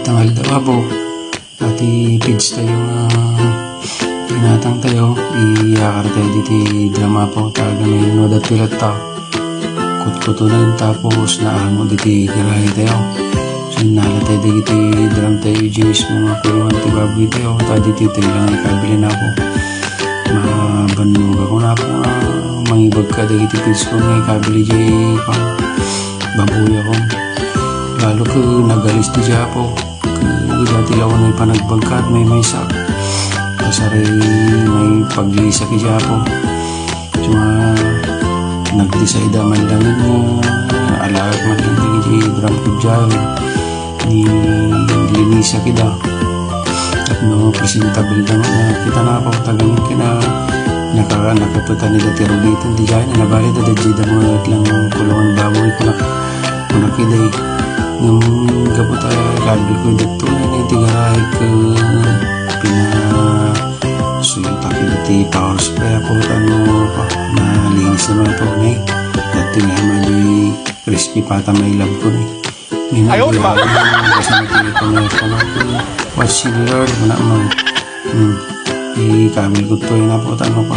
Tangal daw po. Pati pids tayo pinatang tayo. Iyakar tayo dito drama po. Taga may nodat pilat ta. Kutkuto na yun tapos naamo dito garahe tayo. So nala tayo dito drum tayo. Juice mga kulungan tibaboy tayo. Tadi dito lang ikabili na po. Mabanog ako na po. Mangibag ka dito pids ko nga ikabili dyan pang baboy ako. Lalo ko nagalis di siya po. Dati lawan may panagbagkat may sak. Kasari may paglisa ki siya po. Cuma nag-decide man lang alaag man lang di drum ko dyan. Ni linisa kita. At no presentable naman na kita na po. Tagamin kina nakatutan nila tirugitan di dyan. Nabali da dajida mo at lang kulungan baboy ko nakiday. Ng gabot ay kalbi ko dito na itigaray ko pinasuyuta ko dito power spray ako pa nalinis naman po na dati nga medyo crispy pata may love ko na ayaw ba? Kasi nagkikita ko na watch the Lord muna man i-kabil ko to na po tano pa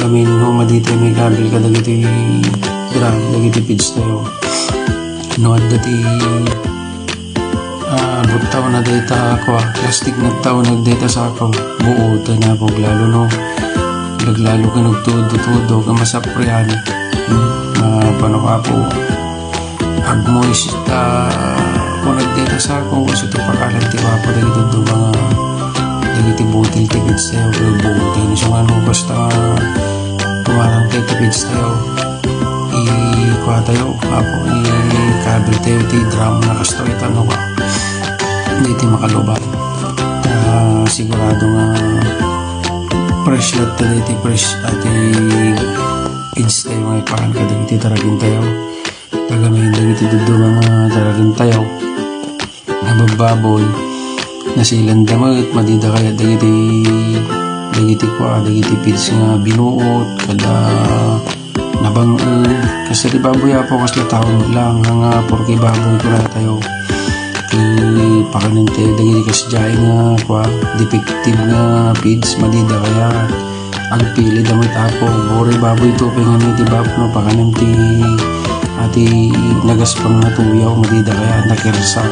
gamin mo madito may kabil ka dagito dagito pids tayo noad dati butaw na data ako plastic na tao nagdata sa ako buo tayo na po lalo no laglalo ka nagtudo ka masaprihan paano ka po agmoist kung nagdata sa ako kasi ito pakalanti ka po dagito do mga dagiti butil tikids tayo buo tayo na siya ano basta kumarang tayo tikids tayo ikuha tayo apo i-kabel tayo ti drum na kastoy tano ka dito makalubat sigurado nga fresh lot tayo dito fresh at kids tayo nga ipakan ka dito taragin tayo tagamayin dito dudo mga taragin tayo nabababoy nasilan damag madida kaya dagiti kwa dagiti pids nga binuot kada nabang kasi di baboy po kasi taon lang nga porke baboy ko na tayo pakanin tayo dagiti kasi dyan nga kwa defective nga pids madida kaya ang pili damit ako bore baboy to pengan iti bab no pakanin ti ati nagaspang na tuyaw madida kaya nakirsang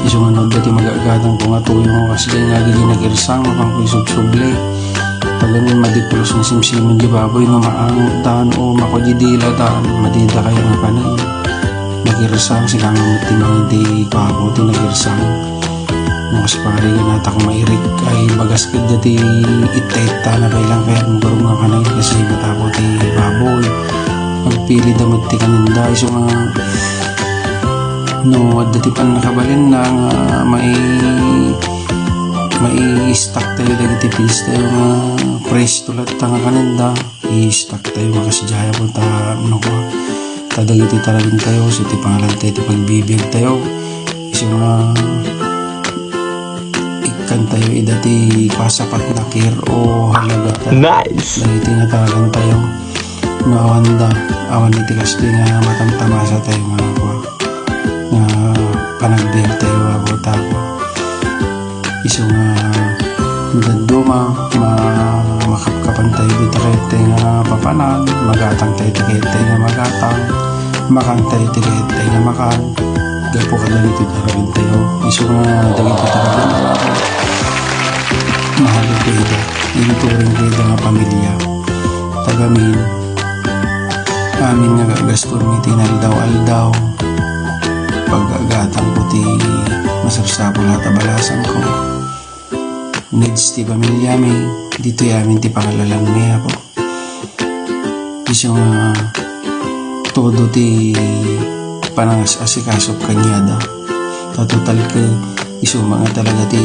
iso nga nod dati magagatang ko nga tuyaw kasi dyan nga gili nakirsang mapang ko isubsuble tagamin madipulos ng simsiman di baboy no maangutan o makodidila daan madida kaya nga panay nagirsang silang timang di kabuti nagirsang mas pari ka nata kung mairik ay bagas ka dati iteta na bailang kaya magkaroon nga kanay kasi matabo ti baboy pagpili damot ti kaninda iso nga no at dati pan nakabalin na nga may stock tayo dagiti pilis tayo nga press tulad tanga kanenda i-stock tayo makasadyaya po ano ko tadagiti taragin tayo so iti pangalan tayo iti pagbibig tayo iso nga ikan tayo idati pasapat na kir o halaga nice dagiti nga taragan tayo no awan iti kasdi nga matamtamasa tayo nga panagbil tayo ako tapo iso nga daduma makapkapan tayo dito kahit tayo nga papanan magatang tayo kahit tayo nga magatang makan tayo kahit tayo nga makan gapo ka na dito taragin tayo iso nga dagito taragin mahal ko ito inuturing ko ito nga pamilya tagamin amin nga gagaston may tinaldaw-aldaw pag-agatang puti masarsapo lahat abalasan ko needs ti pamilya may dito yamin ti pangalalang niya po iso nga todo ti panangas asikasok kanyada total ka iso mga talaga ti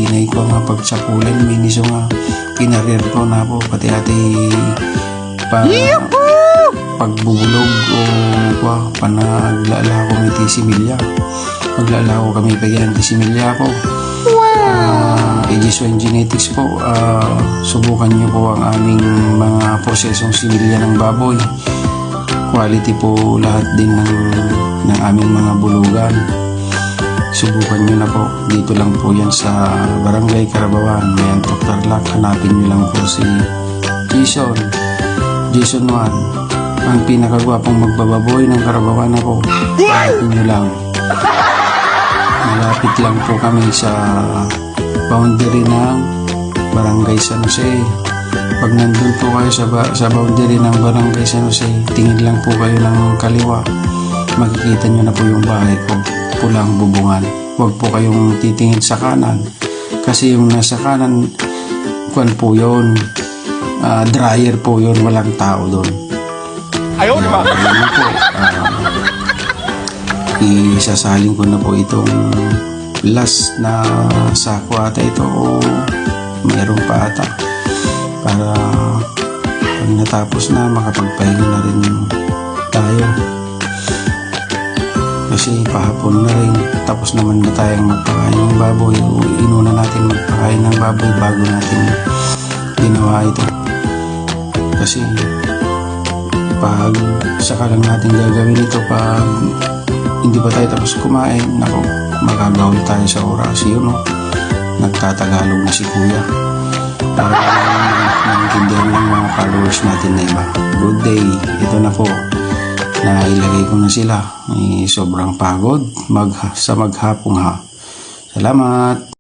naiko nga pagsapulan may iso nga kinarir ko na po pati ati pagbubulog o panaglala ko may ti similya maglala ko kami kagyan ti similya ko Aegis One Genetics po subukan nyo po ang aming mga prosesong similya ng baboy quality po lahat din ng aming mga bulugan subukan nyo na po. Dito lang po yan sa Barangay Carabawan, Mayan Tarlac. Hanapin nyo lang po si Jason 1, ang pinakagwapong magbababoy ng Carabawan na po. Hanapin nyo lang. Malapit lang po kami sa boundary ng Barangay San Jose. Pag nandun po kayo sa boundary ng Barangay San Jose, tingin lang po kayo ng kaliwa, makikita nyo na po yung bahay ko, pulang bubungan. Huwag po kayong titingin sa kanan, kasi yung nasa kanan, kuwan po yun, dryer po yun, walang tao doon. Ayaw, di ba? Po, isasaling ko na po itong last na sako ata ito, o mayroon pa ata, para pag natapos na makapagpahinga na rin tayo, kasi pahapon na rin, tapos naman na tayong magpakain ng baboy, o inuna natin magpakain ng baboy bago natin ginawa ito. Kasi pag saka lang natin gagawin ito, pag hindi pa tayo tapos kumain, nako, magagawin tayo sa oras. Yun, no? Nagtatagalog na si kuya para maintindihan ng mga followers natin na iba. Good day, ito na po, nailagay ko na sila. Sobrang pagod sa maghapong ha. Salamat.